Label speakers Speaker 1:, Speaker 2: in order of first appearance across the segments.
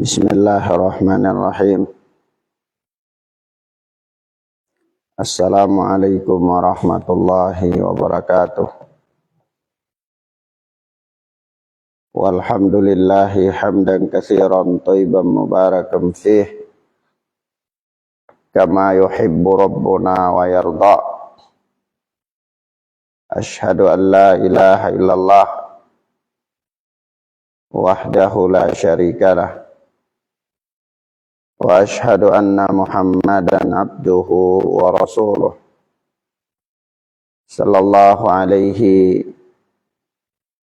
Speaker 1: Bismillahirrahmanirrahim. Assalamualaikum warahmatullahi wabarakatuh. Walhamdulillahi hamdan katsiran thayyiban mubarakan fih kama yuhibbu rabbuna wa yarda. Asyhadu an la ilaha illallah wahdahu la syarikalah wa asyhadu anna Muhammadan abduhu wa rasuluh sallallahu alaihi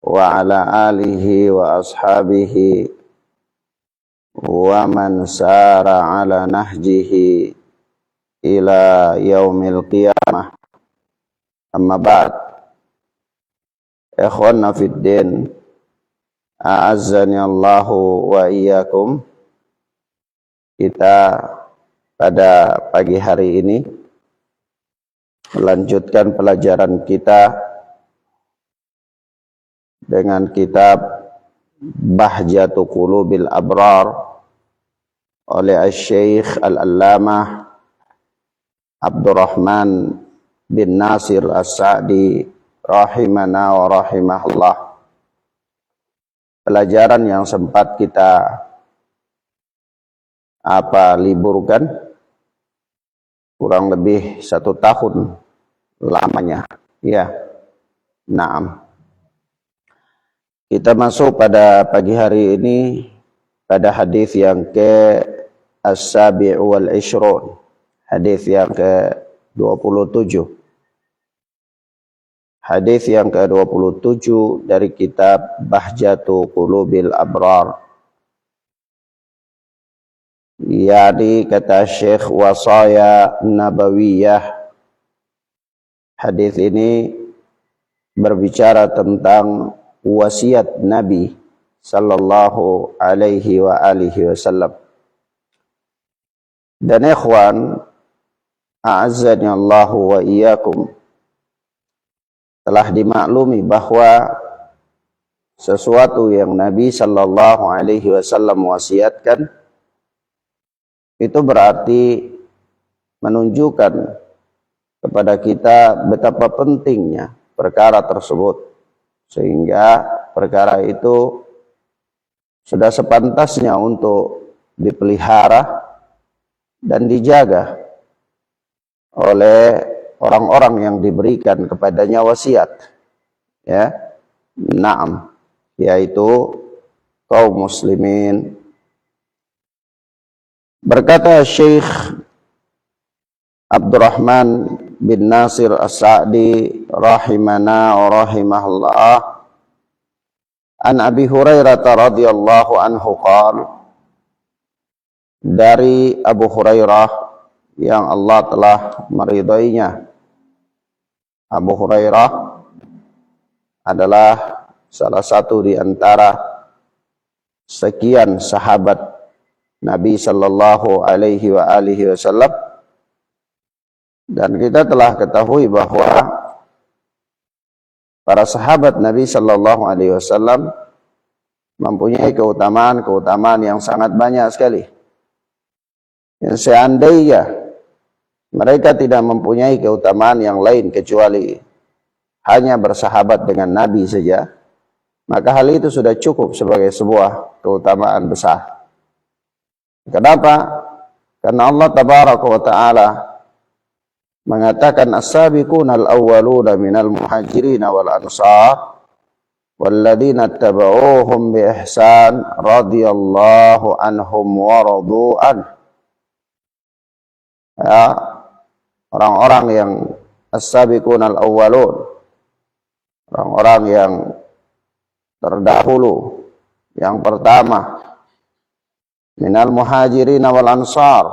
Speaker 1: wa ala alihi wa ashabihi wa man sara ala nahjihi ila yaumil qiyamah. Amma ba'd. Ikhwanna fid din, a'azzani Allahu wa iyyakum. Kita pada pagi hari ini melanjutkan pelajaran kita dengan kitab Bahjatu Qulubil Abrar oleh Asy-Syaikh Al-Allamah Abdurrahman bin Nasir As-Sa'di rahimana wa rahimahullah. Pelajaran yang sempat kita liburkan kurang lebih 1 tahun lamanya, ya. Naam. Kita masuk pada pagi hari ini pada hadis yang ke-as-sabi'u wal ishrun, hadis yang ke-27. Hadis yang ke-27 dari kitab Bahjatu Qulubil Abrar, yakni kata Syekh wasaya nabawiyah. Hadis ini berbicara tentang wasiat Nabi sallallahu alaihi wa alihi wasallam. Dan ikhwan, a'azzani Allahu wa iyyakum, telah dimaklumi bahwa sesuatu yang Nabi sallallahu alaihi wasallam wasiatkan itu berarti menunjukkan kepada kita betapa pentingnya perkara tersebut, sehingga perkara itu sudah sepantasnya untuk dipelihara dan dijaga oleh orang-orang yang diberikan kepadanya wasiat, ya. Naam, yaitu kaum muslimin. Berkata Syekh Abdurrahman bin Nasir As-Sa'di rahimana wa rahimahullah, an Abi Hurairah radhiyallahu anhu qala, dari Abu Hurairah yang Allah telah meridainya. Abu Hurairah adalah salah satu di antara sekian sahabat Nabi sallallahu alaihi wa alihi wasallam, dan kita telah ketahui bahwa para sahabat Nabi sallallahu alaihi wasallam mempunyai keutamaan yang sangat banyak sekali. Yang seandainya mereka tidak mempunyai keutamaan yang lain kecuali hanya bersahabat dengan Nabi saja, maka hal itu sudah cukup sebagai sebuah keutamaan besar. Kenapa? Karena Allah tabaraka wa ta'ala mengatakan as-sabiqunal awwaluna minal muhajirin wal ansar walladzina ittaba'uuhum bi ihsan radhiyallahu anhum wa radu an. Ya, orang-orang yang as-sabiqunal awwalun, orang-orang yang terdahulu, yang pertama, minal muhajirin wal ansar,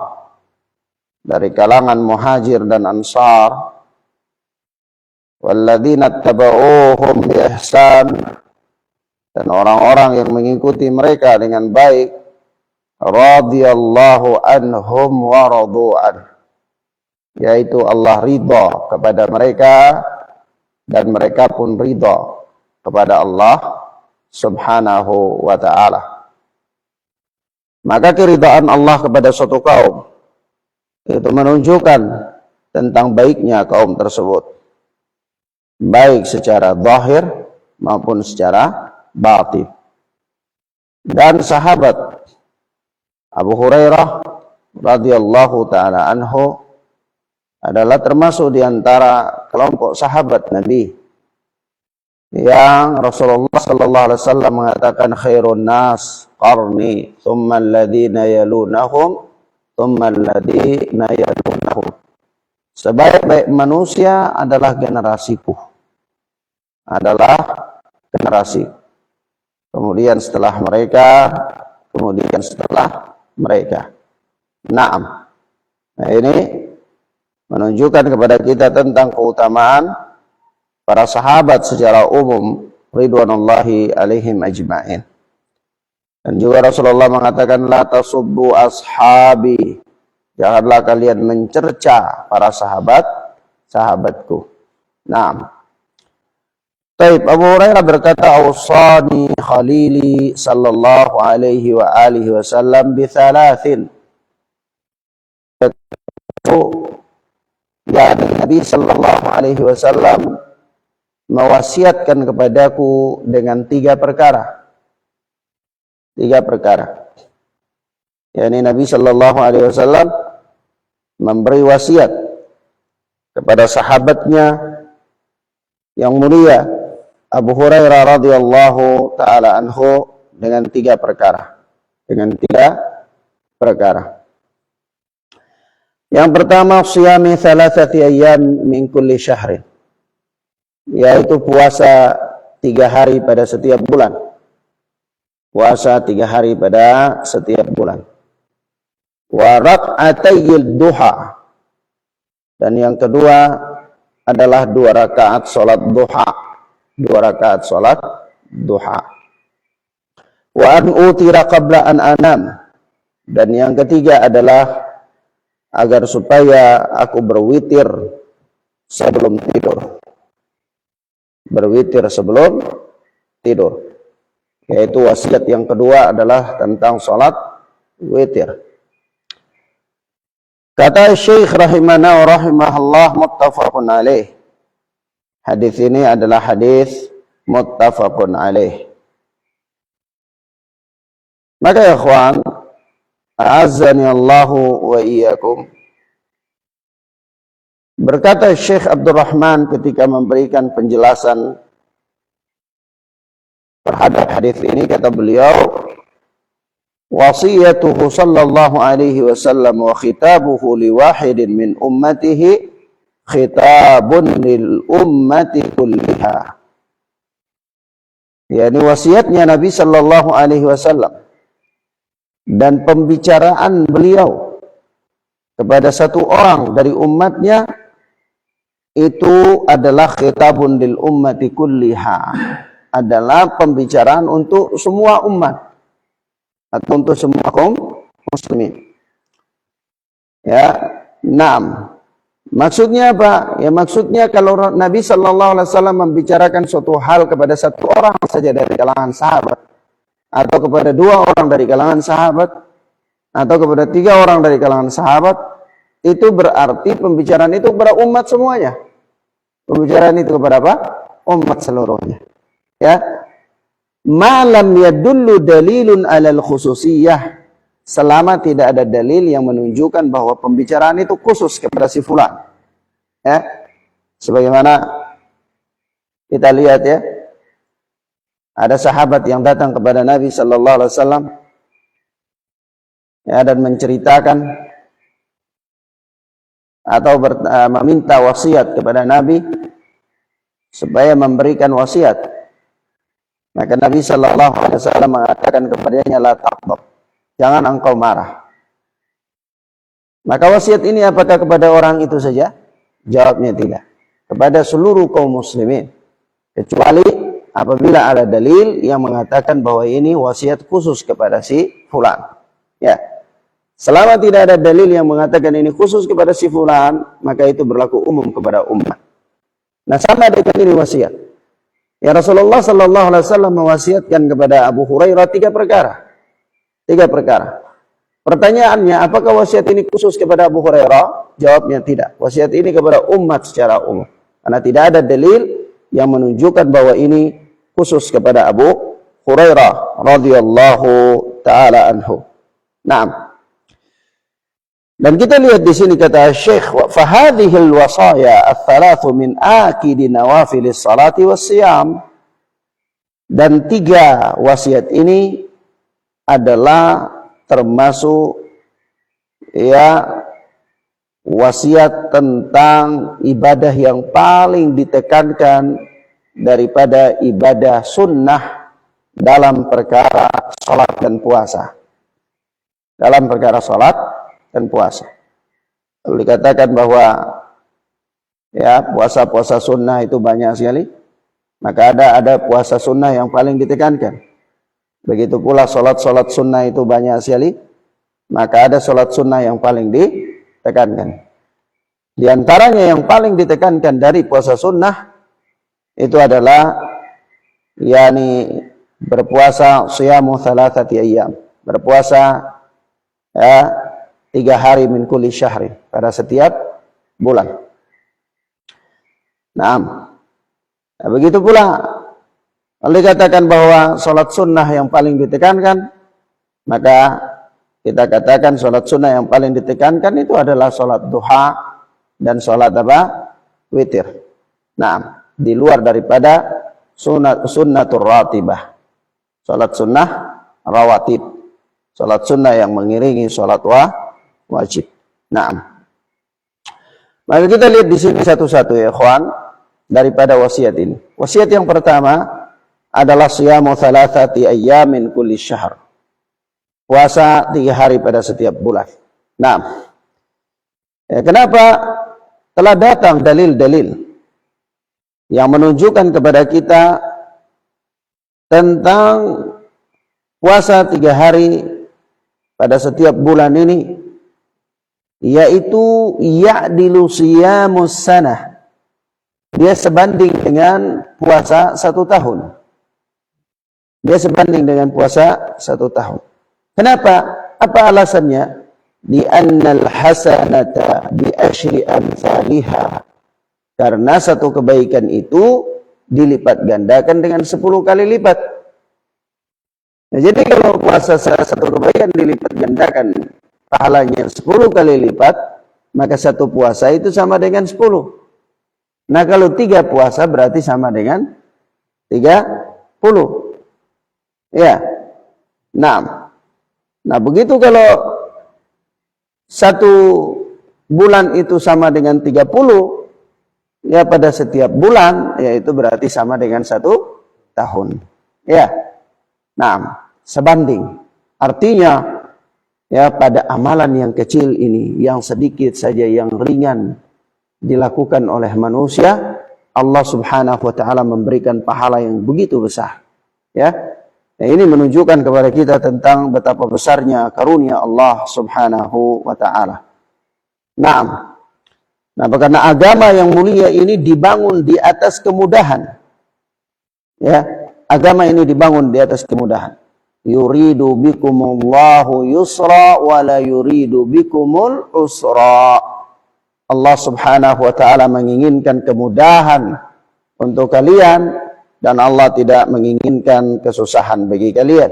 Speaker 1: dari kalangan muhajir dan ansar, walladzina ittaba'uuhum bi ihsan, dan orang-orang yang mengikuti mereka dengan baik, radhiyallahu anhum wa radu an, yaitu Allah ridha kepada mereka dan mereka pun ridha kepada Allah subhanahu wa ta'ala. Maka keridhaan Allah kepada suatu kaum itu menunjukkan tentang baiknya kaum tersebut, baik secara zahir maupun secara batin. Dan sahabat Abu Hurairah radhiyallahu taala anhu adalah termasuk di antara kelompok sahabat Nabi yang Rasulullah sallallahu alaihi wasallam mengatakan khairun nas qarni thumma alladhina yalunahum thumma alladhina yalunahum. Sebaik-baik manusia adalah generasiku. Kemudian setelah mereka, kemudian setelah mereka. Naam. Nah, ini menunjukkan kepada kita tentang keutamaan para sahabat secara umum ridwanullahi alaihim ajma'in. Dan juga Rasulullah mengatakan la tasubbu ashabi. Janganlah kalian mencerca para sahabatku. Naam. Taib, Abu Hurairah berkata, "Awsani khalili sallallahu alaihi wa alihi wasallam bi thalathin." Ya, Nabi sallallahu alaihi wasallam mewasiatkan kepadaku dengan tiga perkara. Yani Nabi sallallahu alaihi wasallam memberi wasiat kepada sahabatnya yang mulia Abu Hurairah radhiyallahu taala anhu dengan tiga perkara. Yang pertama, siyami thalathati ayyam min kulli syahrin, yaitu puasa 3 hari pada setiap bulan. Wa rak'atayil duha, dan yang kedua adalah 2 rakaat salat duha. Wa an utira qabla an anam, dan yang ketiga adalah agar supaya aku berwitir sebelum tidur. Yaitu wasiat yang kedua adalah tentang salat witir. Kata Syekh rahimana wa rahimahullah, muttafaqun alaih. Hadis ini adalah hadis muttafaqun alaih. Maka ya ikhwan, a'azzani Allahu wa iyyakum. Berkata Syekh Abdurrahman ketika memberikan penjelasan terhadap hadis ini, kata beliau, wasiyatuhu sallallahu alaihi wasallam wa khitabuhu li wahidin min ummatihi khitabun lil ummati kulliha. Yani wasiatnya Nabi sallallahu alaihi wasallam dan pembicaraan beliau kepada satu orang dari umatnya itu adalah khitabun lil ummati kulliha, adalah pembicaraan untuk semua umat atau untuk semua kaum muslimin. Ya, naam. Maksudnya apa? Ya maksudnya kalau Nabi sallallahu alaihi wasallam membicarakan suatu hal kepada satu orang saja dari kalangan sahabat, atau kepada 2 orang dari kalangan sahabat, atau kepada 3 orang dari kalangan sahabat, itu berarti pembicaraan itu kepada umat semuanya. Pembicaraan itu kepada apa? Umat seluruhnya. Ya. Malam yadullu dalilun alal khususiyah, selama tidak ada dalil yang menunjukkan bahwa pembicaraan itu khusus kepada si fulan. Ya. Sebagaimana kita lihat ya, ada sahabat yang datang kepada Nabi sallallahu alaihi wasallam ya, dan menceritakan atau meminta wasiat kepada Nabi supaya memberikan wasiat. Maka Nabi sallallahu alaihi wasallam mengatakan kepadanya, la taghdab, jangan engkau marah. Maka wasiat ini apakah kepada orang itu saja? Jawabnya tidak. Kepada seluruh kaum muslimin, kecuali apabila ada dalil yang mengatakan bahwa ini wasiat khusus kepada si fulan. Ya. Selama tidak ada dalil yang mengatakan ini khusus kepada si fulan, maka itu berlaku umum kepada umat. Nah, sama dengan ini wasiat. Ya, Rasulullah sallallahu alaihi wasallam mewasiatkan kepada Abu Hurairah 3 perkara. Pertanyaannya, apakah wasiat ini khusus kepada Abu Hurairah? Jawabnya tidak. Wasiat ini kepada umat secara umum. Karena tidak ada dalil yang menunjukkan bahwa ini khusus kepada Abu Hurairah radhiyallahu taala anhu. Naam. Dan kita lihat di sini kata Syekh, fa hadhihi al-wasaya ats-tsalatsu min akidi nawafilis salati was-siyam. Dan 3 wasiat ini adalah termasuk ya wasiat tentang ibadah yang paling ditekankan daripada ibadah sunnah dalam perkara salat dan puasa. Dalam perkara salat dan puasa. Lalu dikatakan bahwa ya puasa-puasa sunnah itu banyak sekali. Maka ada puasa sunnah yang paling ditekankan. Begitu pula salat-salat sunnah itu banyak sekali. Maka ada salat sunnah yang paling ditekankan. Di antaranya yang paling ditekankan dari puasa sunnah itu adalah yakni berpuasa siyamu thalathati ayyam. Berpuasa ya 3 hari min kulli syahri pada setiap bulan. Naam. Nah, begitu pula kalau dikatakan bahwa salat sunnah yang paling ditekankan, maka kita katakan salat sunnah yang paling ditekankan itu adalah salat duha dan salat apa? Witir. Nah, di luar daripada sunnatur ratibah. Salat sunnah rawatib. Salat sunnah yang mengiringi salat wajib. Nah, maka kita lihat di sini satu-satu ya, ikhwan. Daripada wasiat ini. Wasiat yang pertama adalah siyamu thalathati ayyamin kulli syahr. Puasa 3 hari pada setiap bulan. Nah, ya, kenapa telah datang dalil-dalil yang menunjukkan kepada kita tentang puasa 3 hari pada setiap bulan ini, yaitu ya'dilu siyamus sanah. Dia sebanding dengan puasa 1 tahun. Dia sebanding dengan puasa 1 tahun. Kenapa? Apa alasannya? Li'annal hasanata bi'asyri amsalihha. Karena satu kebaikan itu dilipat gandakan dengan 10 kali lipat. Nah, jadi kalau puasa satu kebaikan dilipat gandakan pahalanya 10 kali lipat, maka satu puasa itu sama dengan 10. Nah, kalau 3 puasa berarti sama dengan 30. Ya. Nah, begitu kalau 1 bulan itu sama dengan 30, ya pada setiap bulan, yaitu berarti sama dengan 1 tahun. Ya. Nah, sebanding. Artinya, ya pada amalan yang kecil ini, yang sedikit saja, yang ringan, dilakukan oleh manusia, Allah subhanahu wa ta'ala memberikan pahala yang begitu besar. Ya, nah, ini menunjukkan kepada kita tentang betapa besarnya karunia Allah subhanahu wa ta'ala. Nah, karena agama yang mulia ini dibangun di atas kemudahan. Ya, agama ini dibangun di atas kemudahan. Yuridu bikumullahu yusra wa la yuridu bikumul usra. Allah subhanahu wa ta'ala menginginkan kemudahan untuk kalian dan Allah tidak menginginkan kesusahan bagi kalian.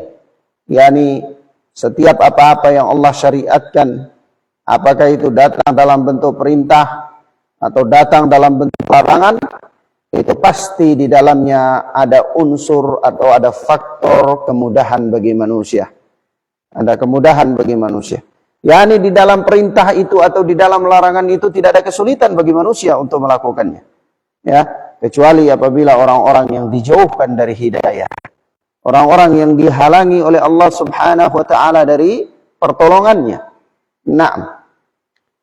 Speaker 1: Yani setiap apa-apa yang Allah syariatkan, apakah itu datang dalam bentuk perintah atau datang dalam bentuk larangan, itu pasti di dalamnya ada unsur atau ada faktor kemudahan bagi manusia. Ada kemudahan bagi manusia. Yani di dalam perintah itu atau di dalam larangan itu tidak ada kesulitan bagi manusia untuk melakukannya. Ya, kecuali apabila orang-orang yang dijauhkan dari hidayah. Orang-orang yang dihalangi oleh Allah subhanahu wa ta'ala dari pertolongannya. Naam.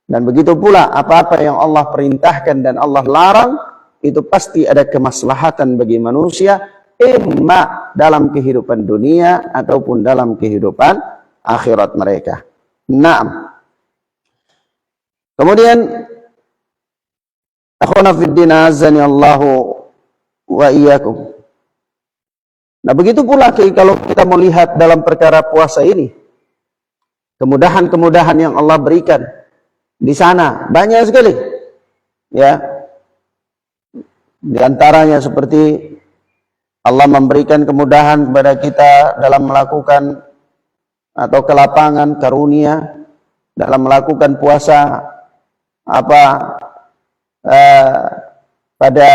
Speaker 1: Dan begitu pula apa-apa yang Allah perintahkan dan Allah larang, itu pasti ada kemaslahatan bagi manusia, imma dalam kehidupan dunia ataupun dalam kehidupan akhirat mereka. Naam. Kemudian akhwana fid din azani Allahu wa iyyakum. Nah, begitu pula kalau kita melihat dalam perkara puasa ini, kemudahan-kemudahan yang Allah berikan di sana banyak sekali. Ya, di antaranya seperti Allah memberikan kemudahan kepada kita dalam melakukan atau kelapangan karunia dalam melakukan puasa pada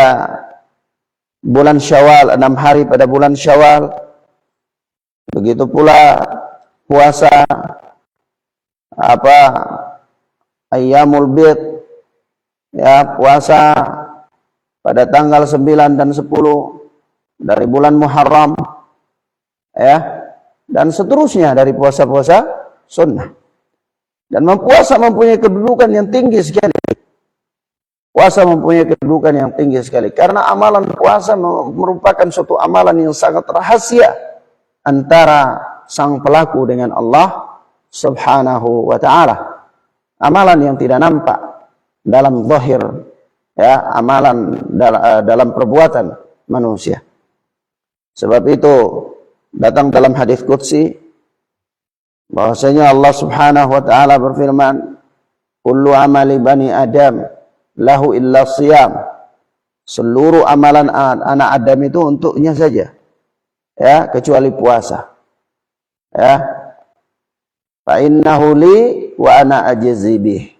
Speaker 1: bulan Syawal, 6 hari pada bulan Syawal. Begitu pula puasa Ayyamul Bid, ya, puasa pada tanggal 9 dan 10 dari bulan Muharram, ya, dan seterusnya dari puasa-puasa sunnah. Dan puasa mempunyai kedudukan yang tinggi sekali. Puasa mempunyai kedudukan yang tinggi sekali karena amalan puasa merupakan suatu amalan yang sangat rahasia antara sang pelaku dengan Allah Subhanahu wa ta'ala. Amalan yang tidak nampak dalam zahir, ya, amalan dalam perbuatan manusia. Sebab itu datang dalam hadis qudsi bahwasanya Allah Subhanahu wa ta'ala berfirman, kullu amali bani Adam lahu illa siyam. Seluruh amalan anak Adam itu untuknya saja, ya, kecuali puasa. Ya, fa innahu li wa ana ajzi bih.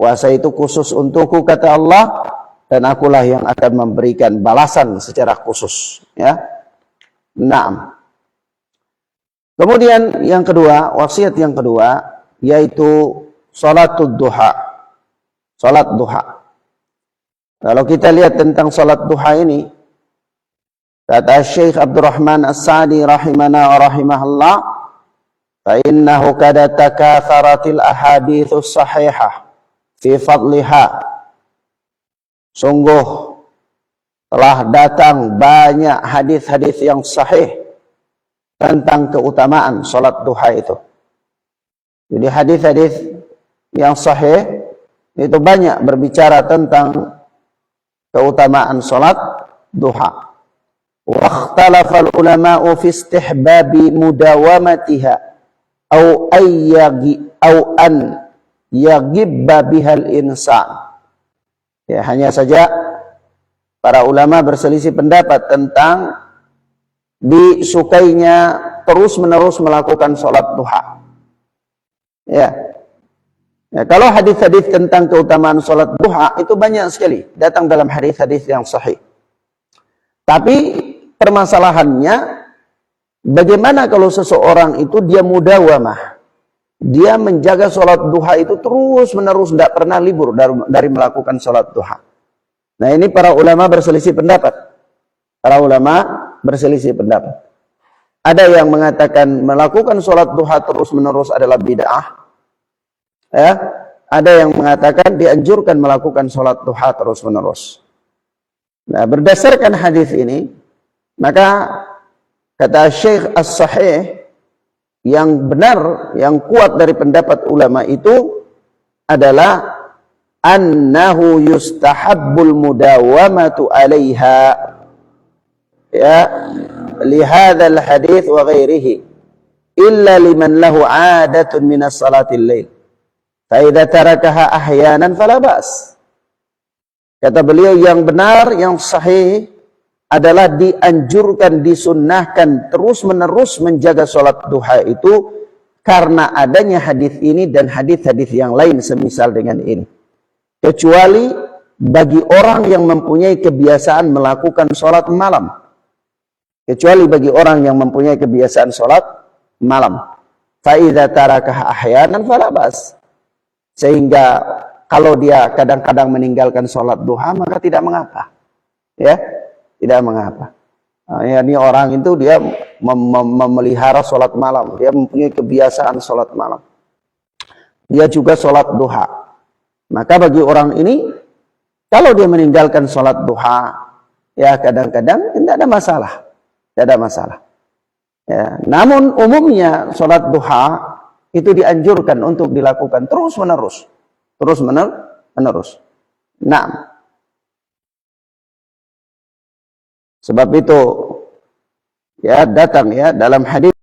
Speaker 1: Puasa itu khusus untukku, kata Allah, dan akulah yang akan memberikan balasan secara khusus, ya. Naam. Kemudian yang kedua, wasiat yang kedua yaitu salatul duha. Salat duha. Kalau kita lihat tentang salat duha ini, kata Syekh Abdurrahman As-Sa'di rahimana wa rahimahullah, fa innahu qad takatharatil ahaditsus sahihah fi fadliha. Sungguh telah datang banyak hadis-hadis yang sahih tentang keutamaan salat duha itu. Jadi hadis-hadis yang sahih itu banyak berbicara tentang keutamaan salat duha. Wa ikhtalafa al-ulama'u fi istihbabi mudawamatiha au an yaghibba bihal insan. Ya, hanya saja para ulama berselisih pendapat tentang disukainya terus-menerus melakukan salat duha. Ya. Ya, kalau hadis-hadis tentang keutamaan salat duha itu banyak sekali datang dalam hadis-hadis yang sahih. Tapi permasalahannya bagaimana kalau seseorang itu dia mudawamah, dia menjaga salat duha itu terus-menerus, tidak pernah libur dari melakukan salat duha. Nah, ini para ulama berselisih pendapat. Para ulama berselisih pendapat. Ada yang mengatakan melakukan salat duha terus-menerus adalah bid'ah. Ya, ada yang mengatakan dianjurkan melakukan salat duha terus-menerus. Nah, berdasarkan hadis ini, maka kata Syekh As-Sahih, yang benar, yang kuat dari pendapat ulama itu adalah annahu yustahabbul mudawamatu 'alaiha, ya, li hadzal hadits wa ghairihi illa liman lahu 'adatun min as-salatil lail fa idza tarakaha ahyanan fala ba's. Kata beliau, yang benar, yang sahih adalah dianjurkan, disunnahkan terus-menerus menjaga salat duha itu karena adanya hadis ini dan hadis-hadis yang lain semisal dengan ini. Kecuali bagi orang yang mempunyai kebiasaan melakukan salat malam. Kecuali bagi orang yang mempunyai kebiasaan salat malam. Fa idza tarakaha ahyanan fala ba's. Sehingga kalau dia kadang-kadang meninggalkan salat duha maka tidak mengapa. Ya, tidak mengapa. Nah, ya, ini orang itu dia memelihara salat malam, dia mempunyai kebiasaan salat malam. Dia juga salat duha. Maka bagi orang ini, kalau dia meninggalkan salat duha, ya kadang-kadang tidak ada masalah. Tidak ada masalah. Ya, namun umumnya salat duha itu dianjurkan untuk dilakukan terus-menerus. Terus-menerus. Nah, sebab itu ya datang ya dalam hadis